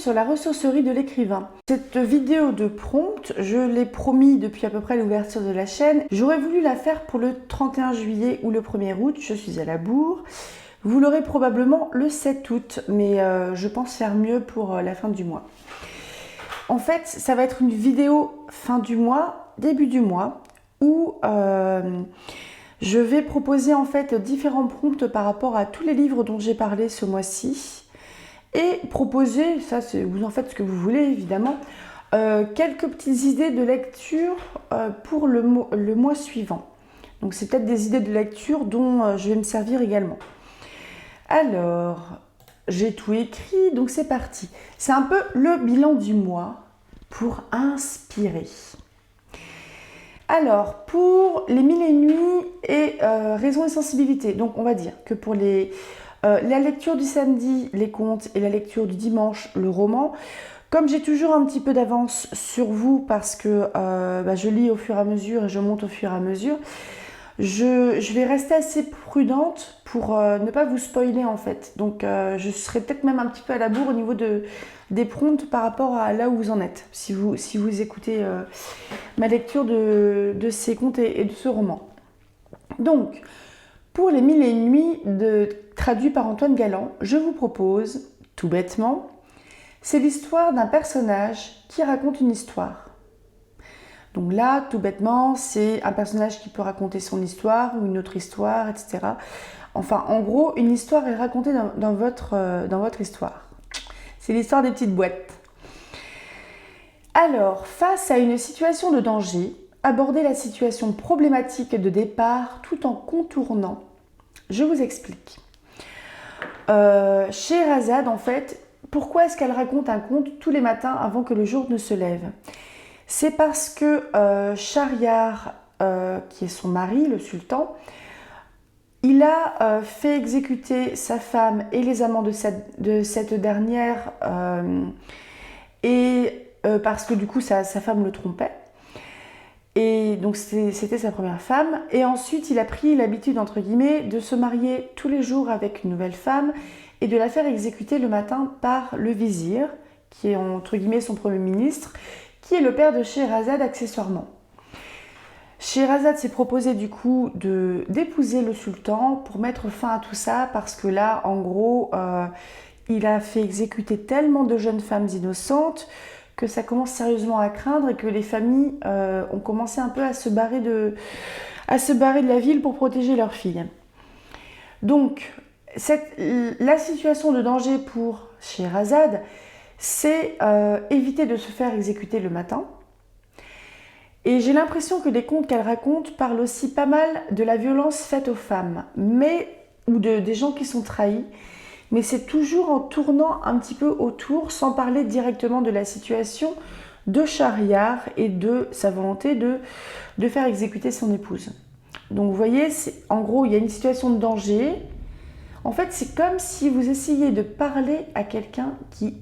sur la ressourcerie de l'écrivain. Cette vidéo de prompt, je l'ai promis depuis à peu près l'ouverture de la chaîne. J'aurais voulu la faire pour le 31 juillet ou le 1er août, je suis à la bourre. Vous l'aurez probablement le 7 août, mais je pense faire mieux pour la fin du mois. En fait, ça va être une vidéo fin du mois, début du mois, où je vais proposer en fait différents prompts par rapport à tous les livres dont j'ai parlé ce mois-ci. Et proposer, ça vous en faites ce que vous voulez évidemment, quelques petites idées de lecture pour le mois suivant. Donc c'est peut-être des idées de lecture dont je vais me servir également. Alors, j'ai tout écrit, donc c'est parti. C'est un peu le bilan du mois pour inspirer. Alors, pour les 1001 nuits et raison et sensibilité, donc on va dire que pour la lecture du samedi, les contes, et la lecture du dimanche, le roman. Comme j'ai toujours un petit peu d'avance sur vous parce que je lis au fur et à mesure et je monte au fur et à mesure, je vais rester assez prudente pour ne pas vous spoiler en fait. Donc je serai peut-être même un petit peu à la bourre au niveau des prompts par rapport à là où vous en êtes, si vous écoutez ma lecture de ces contes et de ce roman. Donc, pour les 1001 nuits traduit par Antoine Galland, je vous propose, tout bêtement, c'est l'histoire d'un personnage qui raconte une histoire. Donc là, tout bêtement, c'est un personnage qui peut raconter son histoire ou une autre histoire, etc. Enfin, en gros, une histoire est racontée dans votre histoire. C'est l'histoire des petites boîtes. Alors, face à une situation de danger, aborder la situation problématique de départ tout en contournant. Je vous explique. Scheherazade, en fait, pourquoi est-ce qu'elle raconte un conte tous les matins avant que le jour ne se lève? C'est parce que Shahryar, qui est son mari, le sultan, il a fait exécuter sa femme et les amants de cette dernière, parce que du coup sa femme le trompait. Et donc c'était sa première femme. Et ensuite il a pris l'habitude, entre guillemets, de se marier tous les jours avec une nouvelle femme et de la faire exécuter le matin par le vizir, qui est entre guillemets son premier ministre, qui est le père de Scheherazade accessoirement. Scheherazade s'est proposé du coup d'épouser le sultan pour mettre fin à tout ça, parce que là en gros il a fait exécuter tellement de jeunes femmes innocentes que ça commence sérieusement à craindre et que les familles ont commencé un peu à se barrer de la ville pour protéger leurs filles. Donc, la situation de danger pour Scheherazade, c'est éviter de se faire exécuter le matin. Et j'ai l'impression que les contes qu'elle raconte parlent aussi pas mal de la violence faite aux femmes, ou des gens qui sont trahis. Mais c'est toujours en tournant un petit peu autour, sans parler directement de la situation de Shahryar et de sa volonté de faire exécuter son épouse. Donc vous voyez, en gros, il y a une situation de danger. En fait, c'est comme si vous essayiez de parler à quelqu'un qui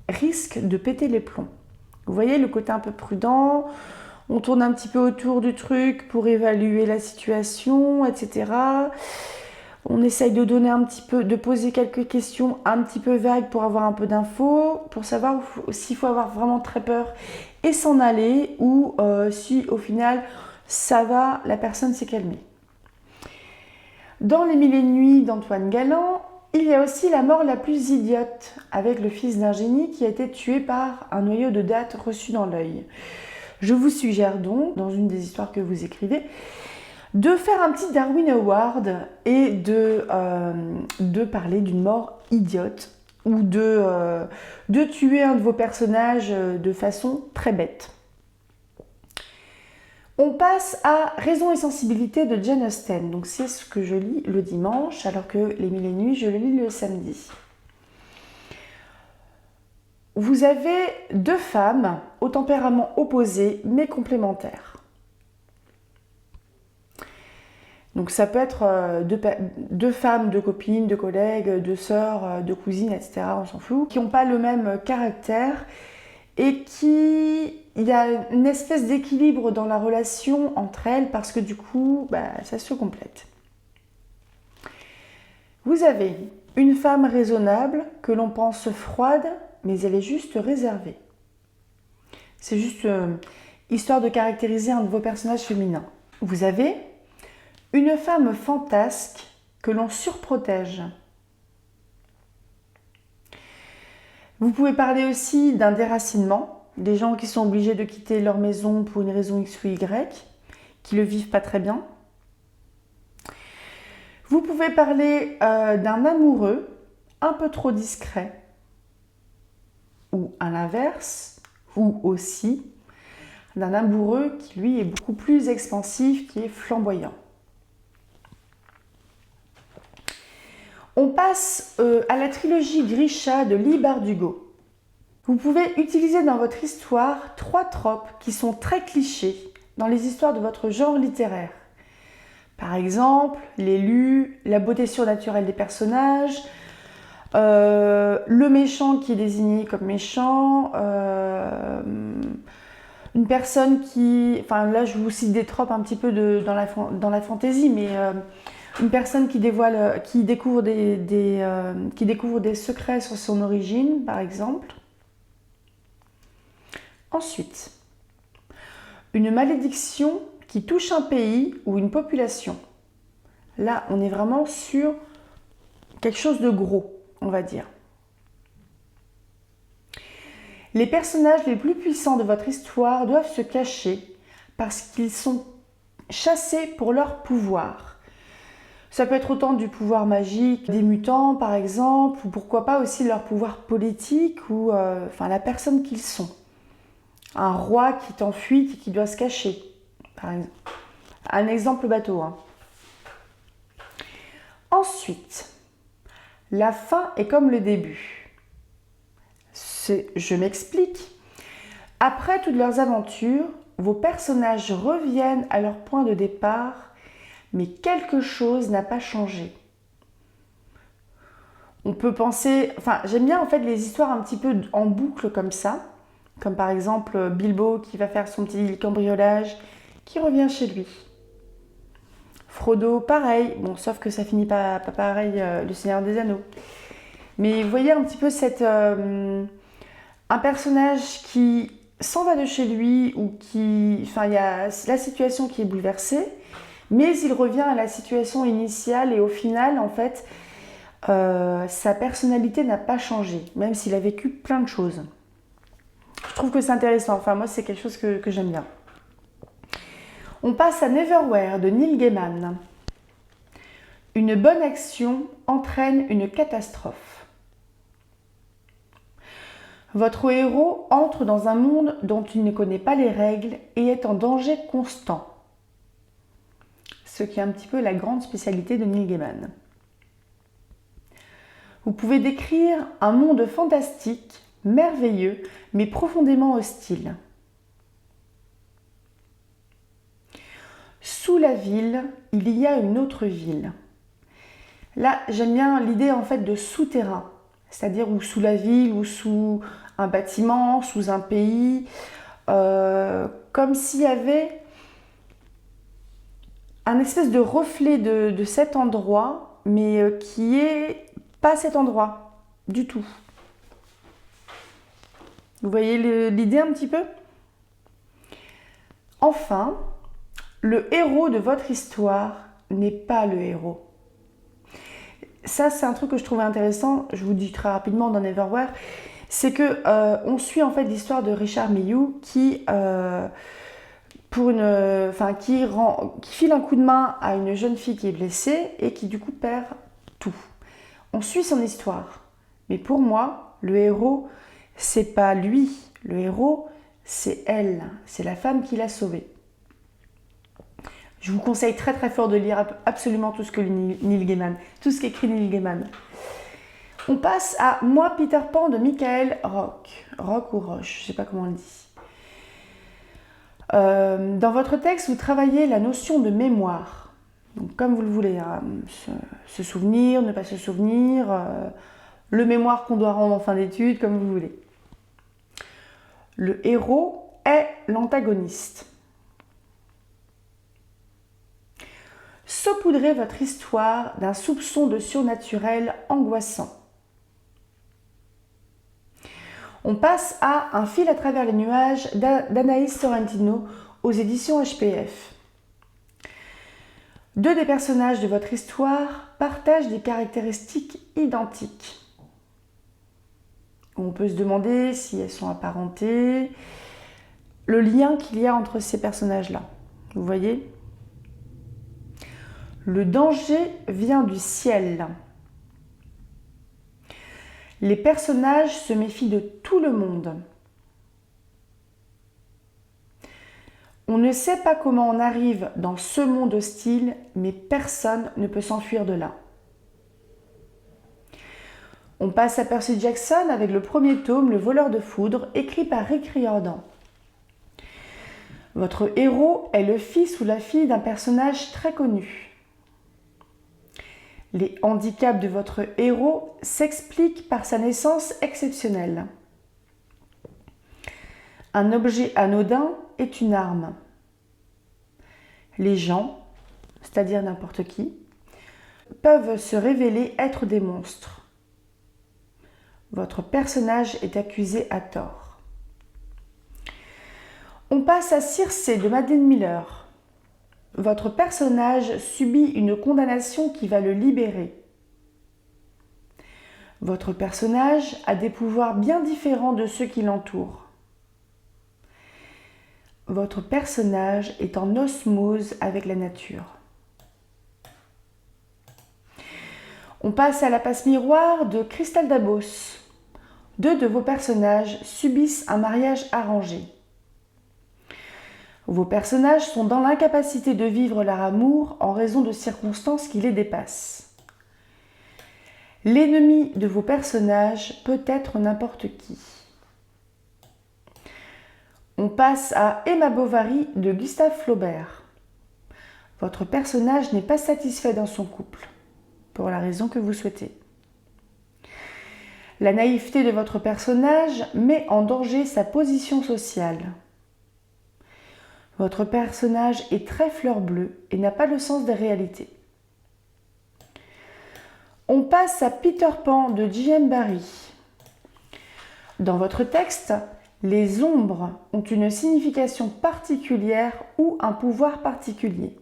risque de péter les plombs. Vous voyez le côté un peu prudent, on tourne un petit peu autour du truc pour évaluer la situation, etc. On essaye de poser quelques questions un petit peu vagues pour avoir un peu d'infos, pour savoir s'il faut avoir vraiment très peur et s'en aller, ou si au final ça va, la personne s'est calmée. Dans Les 1001 nuits d'Antoine Galland, il y a aussi la mort la plus idiote, avec le fils d'un génie qui a été tué par un noyau de dattes reçu dans l'œil. Je vous suggère donc, dans une des histoires que vous écrivez, de faire un petit Darwin Award et de parler d'une mort idiote, ou de tuer un de vos personnages de façon très bête. On passe à Raison et sensibilité de Jane Austen. Donc c'est ce que je lis le dimanche, alors que Les 1001 nuits, je le lis le samedi. Vous avez deux femmes au tempérament opposé mais complémentaires. Donc ça peut être deux femmes, deux copines, deux collègues, deux sœurs, deux cousines, etc. On s'en fout, qui n'ont pas le même caractère et il y a une espèce d'équilibre dans la relation entre elles parce que du coup, ça se complète. Vous avez une femme raisonnable que l'on pense froide mais elle est juste réservée. C'est juste histoire de caractériser un de vos personnages féminins. Vous avez une femme fantasque que l'on surprotège. Vous pouvez parler aussi d'un déracinement, des gens qui sont obligés de quitter leur maison pour une raison X ou Y, qui ne le vivent pas très bien. Vous pouvez parler d'un amoureux un peu trop discret, ou à l'inverse, ou aussi d'un amoureux qui lui est beaucoup plus expansif, qui est flamboyant. On passe à la trilogie Grisha de Leigh Bardugo. Vous pouvez utiliser dans votre histoire 3 tropes qui sont très clichés dans les histoires de votre genre littéraire. Par exemple, l'élu, la beauté surnaturelle des personnages, le méchant qui est désigné comme méchant, une personne qui... Enfin là je vous cite des tropes un petit peu dans la fantaisie, mais une personne qui découvre des secrets sur son origine, par exemple. Ensuite, une malédiction qui touche un pays ou une population. Là, on est vraiment sur quelque chose de gros, on va dire. Les personnages les plus puissants de votre histoire doivent se cacher parce qu'ils sont chassés pour leur pouvoir. Ça peut être autant du pouvoir magique des mutants par exemple, ou pourquoi pas aussi leur pouvoir politique ou la personne qu'ils sont. Un roi qui est en fuite et qui doit se cacher, par exemple. Un exemple bateau. Ensuite, la fin est comme le début. Je m'explique. Après toutes leurs aventures, vos personnages reviennent à leur point de départ, mais quelque chose n'a pas changé. On peut penser... j'aime bien en fait les histoires un petit peu en boucle comme ça. Comme par exemple Bilbo qui va faire son petit cambriolage, qui revient chez lui. Frodo, pareil, bon, sauf que ça finit pas pareil, le Seigneur des Anneaux. Mais vous voyez un petit peu un personnage qui s'en va de chez lui, ou il y a la situation qui est bouleversée, mais il revient à la situation initiale et au final, en fait, sa personnalité n'a pas changé, même s'il a vécu plein de choses. Je trouve que c'est intéressant, moi c'est quelque chose que j'aime bien. On passe à Neverwhere de Neil Gaiman. Une bonne action entraîne une catastrophe. Votre héros entre dans un monde dont il ne connaît pas les règles et est en danger constant. Ce qui est un petit peu la grande spécialité de Neil Gaiman. Vous pouvez décrire un monde fantastique, merveilleux, mais profondément hostile. Sous la ville, il y a une autre ville. Là, j'aime bien l'idée en fait de souterrain, c'est-à-dire ou sous la ville, ou sous un bâtiment, sous un pays, comme s'il y avait un espèce de reflet de cet endroit, mais qui est pas cet endroit du tout. Vous voyez l'idée un petit peu ? Enfin, le héros de votre histoire n'est pas le héros. Ça, c'est un truc que je trouvais intéressant, je vous dis très rapidement dans Neverwhere, c'est que on suit en fait l'histoire de Richard Mayhew qui file un coup de main à une jeune fille qui est blessée et qui du coup perd tout. On suit son histoire, mais pour moi, le héros, c'est pas lui. Le héros, c'est elle, c'est la femme qui l'a sauvé. Je vous conseille très très fort de lire absolument tout ce que Neil Gaiman, tout ce qu'écrit Neil Gaiman. On passe à Moi Peter Pan de Michael Rock ou Roche, je ne sais pas comment on le dit. Dans votre texte, vous travaillez la notion de mémoire. Donc, comme vous le voulez, se souvenir, ne pas se souvenir, le mémoire qu'on doit rendre en fin d'études, comme vous voulez. Le héros est l'antagoniste. Saupoudrez votre histoire d'un soupçon de surnaturel angoissant. On passe à Un fil à travers les nuages d'Anaïs Sorrentino aux éditions HPF. Deux des personnages de votre histoire partagent des caractéristiques identiques. On peut se demander si elles sont apparentées, le lien qu'il y a entre ces personnages-là. Vous voyez ? Le danger vient du ciel. Les personnages se méfient de tout le monde. On ne sait pas comment on arrive dans ce monde hostile, mais personne ne peut s'enfuir de là. On passe à Percy Jackson avec le premier tome, Le voleur de foudre, écrit par Rick Riordan. Votre héros est le fils ou la fille d'un personnage très connu. Les handicaps de votre héros s'expliquent par sa naissance exceptionnelle. Un objet anodin est une arme. Les gens, c'est-à-dire n'importe qui, peuvent se révéler être des monstres. Votre personnage est accusé à tort. On passe à Circé de Madeline Miller. Votre personnage subit une condamnation qui va le libérer. Votre personnage a des pouvoirs bien différents de ceux qui l'entourent. Votre personnage est en osmose avec la nature. On passe à La passe miroir de Christelle Dabos. Deux de vos personnages subissent un mariage arrangé. Vos personnages sont dans l'incapacité de vivre leur amour en raison de circonstances qui les dépassent. L'ennemi de vos personnages peut être n'importe qui. On passe à Emma Bovary de Gustave Flaubert. Votre personnage n'est pas satisfait dans son couple, pour la raison que vous souhaitez. La naïveté de votre personnage met en danger sa position sociale. Votre personnage est très fleur bleue et n'a pas le sens des réalités. On passe à Peter Pan de J.M. Barrie. Dans votre texte, les ombres ont une signification particulière ou un pouvoir particulier.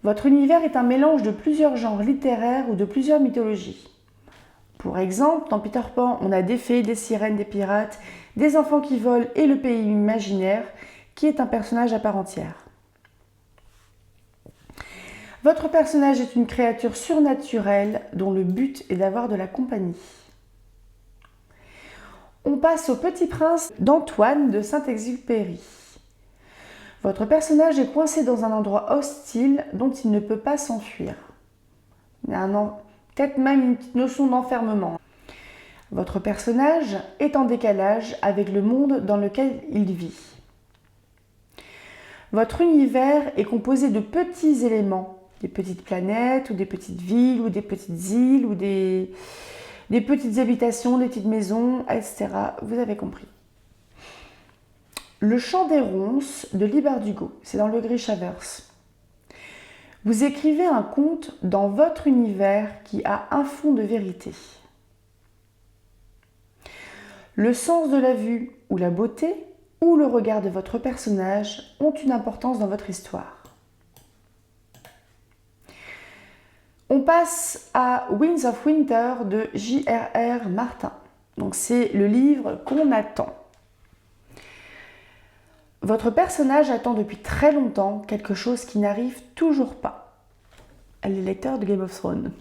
Votre univers est un mélange de plusieurs genres littéraires ou de plusieurs mythologies. Pour exemple, dans Peter Pan, on a des fées, des sirènes, des pirates, des enfants qui volent et le pays imaginaire, qui est un personnage à part entière. Votre personnage est une créature surnaturelle dont le but est d'avoir de la compagnie. On passe au Petit Prince d'Antoine de Saint-Exupéry. Votre personnage est coincé dans un endroit hostile dont il ne peut pas s'enfuir. Il y a peut-être même une petite notion d'enfermement. Votre personnage est en décalage avec le monde dans lequel il vit. Votre univers est composé de petits éléments, des petites planètes ou des petites villes ou des petites îles ou des petites habitations, des petites maisons, etc. Vous avez compris. Le chant des ronces de Lee Bardugo, c'est dans le Grishaverse. Vous écrivez un conte dans votre univers qui a un fond de vérité. Le sens de la vue ou la beauté ou le regard de votre personnage ont une importance dans votre histoire. On passe à Winds of Winter de J.R.R. Martin. Donc c'est le livre qu'on attend. Votre personnage attend depuis très longtemps quelque chose qui n'arrive toujours pas. Les lecteurs de Game of Thrones.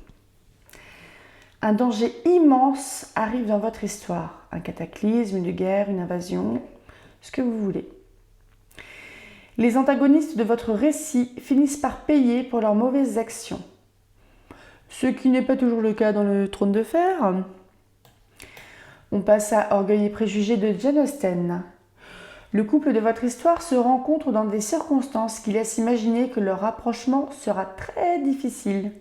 Un danger immense arrive dans votre histoire. Un cataclysme, une guerre, une invasion, ce que vous voulez. Les antagonistes de votre récit finissent par payer pour leurs mauvaises actions. Ce qui n'est pas toujours le cas dans le Trône de Fer. On passe à Orgueil et préjugés de Jane Austen. Le couple de votre histoire se rencontre dans des circonstances qui laissent imaginer que leur rapprochement sera très difficile.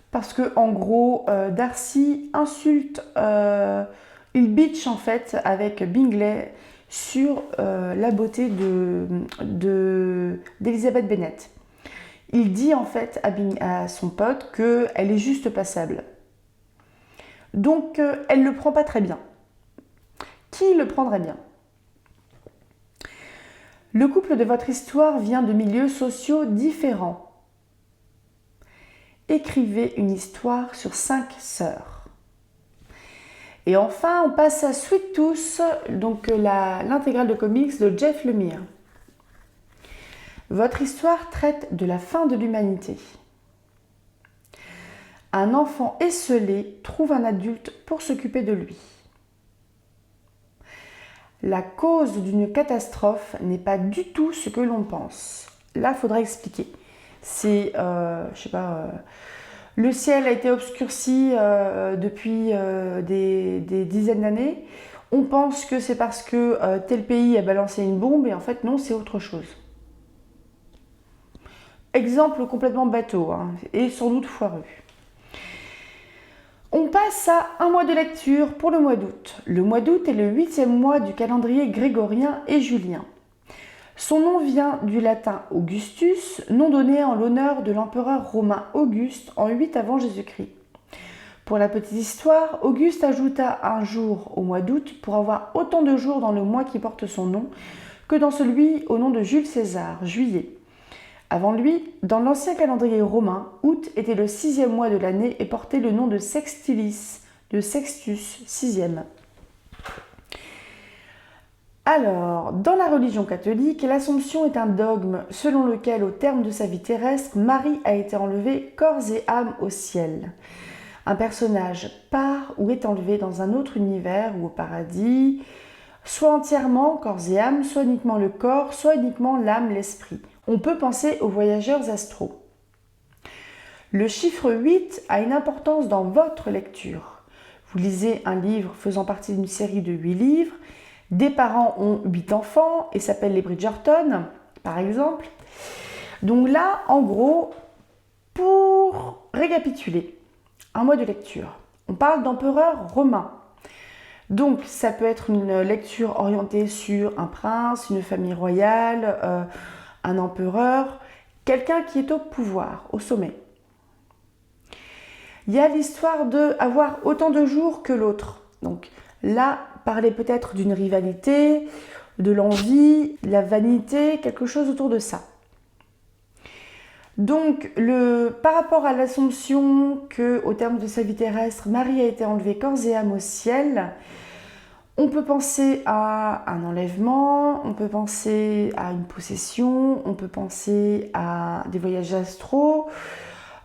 Parce que, en gros, Darcy insulte, il bitch en fait avec Bingley sur la beauté d'Elizabeth Bennet. Il dit en fait à son pote qu'elle est juste passable. Donc, elle ne le prend pas très bien. Qui le prendrait bien? Le couple de votre histoire vient de milieux sociaux différents. Écrivez une histoire sur 5 sœurs. Et enfin, on passe à Sweet Tooth, donc l'intégrale de comics de Jeff Lemire. Votre histoire traite de la fin de l'humanité. Un enfant esseulé trouve un adulte pour s'occuper de lui. La cause d'une catastrophe n'est pas du tout ce que l'on pense. Là, il faudra expliquer. C'est, je sais pas, le ciel a été obscurci depuis des dizaines d'années. On pense que c'est parce que tel pays a balancé une bombe et en fait non, c'est autre chose. Exemple complètement bateau hein, et sans doute foireux. On passe à un mois de lecture pour le mois d'août. Le mois d'août est le 8e mois du calendrier grégorien et julien. Son nom vient du latin Augustus, nom donné en l'honneur de l'empereur romain Auguste en 8 avant Jésus-Christ. Pour la petite histoire, Auguste ajouta un jour au mois d'août pour avoir autant de jours dans le mois qui porte son nom que dans celui au nom de Jules César, juillet. Avant lui, dans l'ancien calendrier romain, août était le 6e mois de l'année et portait le nom de Sextilis, de Sextus, 6e. Alors, dans la religion catholique, l'Assomption est un dogme selon lequel, au terme de sa vie terrestre, Marie a été enlevée corps et âme au ciel. Un personnage part ou est enlevé dans un autre univers ou au paradis, soit entièrement corps et âme, soit uniquement le corps, soit uniquement l'âme, l'esprit. On peut penser aux voyageurs astraux. Le chiffre 8 a une importance dans votre lecture. Vous lisez un livre faisant partie d'une série de 8 livres. Des parents ont 8 enfants et s'appellent les Bridgerton, par exemple. Donc là, en gros, pour récapituler, un mois de lecture. On parle d'empereur romain. Donc ça peut être une lecture orientée sur un prince, une famille royale, un empereur, quelqu'un qui est au pouvoir, au sommet. Il y a l'histoire d'avoir autant de jours que l'autre. Donc là, parler peut-être d'une rivalité, de l'envie, de la vanité, quelque chose autour de ça. Donc, par rapport à l'Assomption qu'au terme de sa vie terrestre, Marie a été enlevée corps et âme au ciel, on peut penser à un enlèvement, on peut penser à une possession, on peut penser à des voyages astraux,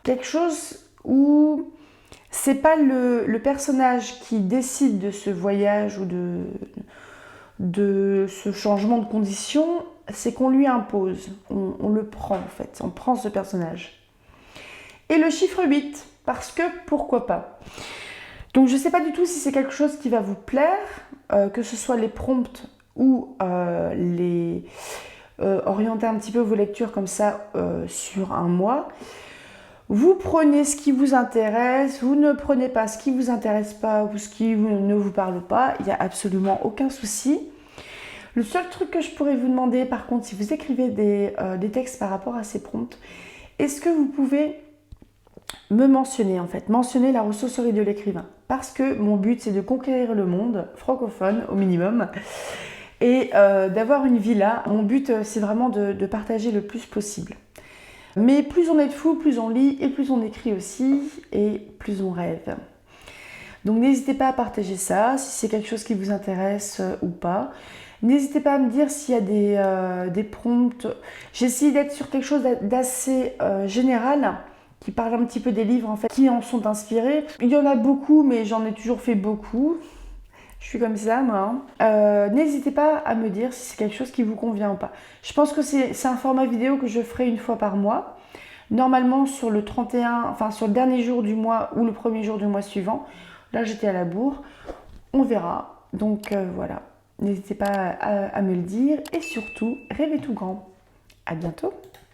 quelque chose où c'est pas le personnage qui décide de ce voyage ou de ce changement de condition, c'est qu'on lui impose, on le prend en fait, on prend ce personnage. Et le chiffre 8, parce que pourquoi pas. Donc je ne sais pas du tout si c'est quelque chose qui va vous plaire, que ce soit les prompts ou orienter un petit peu vos lectures comme ça sur un mois. Vous prenez ce qui vous intéresse, vous ne prenez pas ce qui ne vous intéresse pas ou ce qui ne vous parle pas, il n'y a absolument aucun souci. Le seul truc que je pourrais vous demander par contre, si vous écrivez des textes par rapport à ces prompts, est-ce que vous pouvez me mentionner mentionner la ressourcerie de l'écrivain, parce que mon but c'est de conquérir le monde francophone au minimum et d'avoir une vie là. Mon but c'est vraiment de partager le plus possible. Mais plus on est de fous, plus on lit et plus on écrit aussi et plus on rêve. Donc n'hésitez pas à partager ça, si c'est quelque chose qui vous intéresse ou pas. N'hésitez pas à me dire s'il y a des prompts. J'essaie d'être sur quelque chose d'assez général, qui parle un petit peu des livres en fait, qui en sont inspirés. Il y en a beaucoup, mais j'en ai toujours fait beaucoup. Je suis comme ça, moi. N'hésitez pas à me dire si c'est quelque chose qui vous convient ou pas. Je pense que c'est un format vidéo que je ferai une fois par mois. Normalement, sur le 31, enfin sur le dernier jour du mois ou le premier jour du mois suivant. Là, j'étais à la bourre. On verra. Donc voilà. N'hésitez pas à me le dire. Et surtout, rêvez tout grand. À bientôt.